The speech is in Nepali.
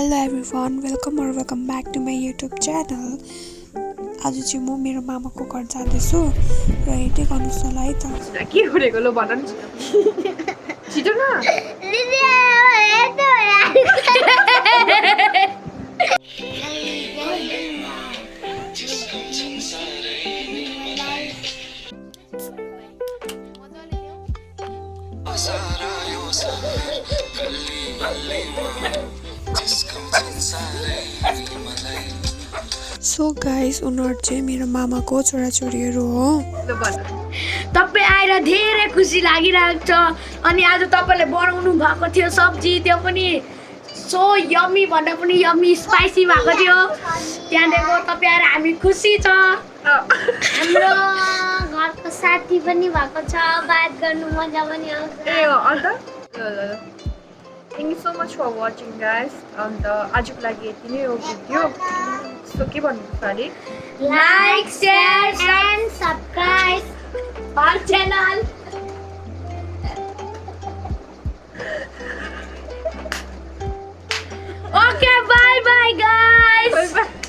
Hello everyone, welcome back to my YouTube channel. आज चाहिँ म मेरो मामाको घर जाँदैछु र हेर्दै गर्नुस् होला है त। के गरेको लो भन न छिटो न सो गाइस उनीहरु चाहिँ मेरो मामाको छोराछोरीहरु हो। ल भन तपाईँ आएर धेरै खुसी लागिरहेको छ अनि आज तपाईले बनाउनु भएको थियो सब्जी त्यो पनि सो यम्मी भन्दा पनि यम्मी स्पाइसी भएको थियो त्यहाँदेखिको तपाईँ आएर हामी खुसी छ हाम्रो घरको साथी पनि भएको छ बात गर्नु मजा पनि आउँछ ए हो अन्त ल ल thank you so much for watching guys अन्त आजको लागि यति नै हो भिडियो सो के भन्नुहुन्छ अरे like share and subscribe our channel okay bye guys bye bye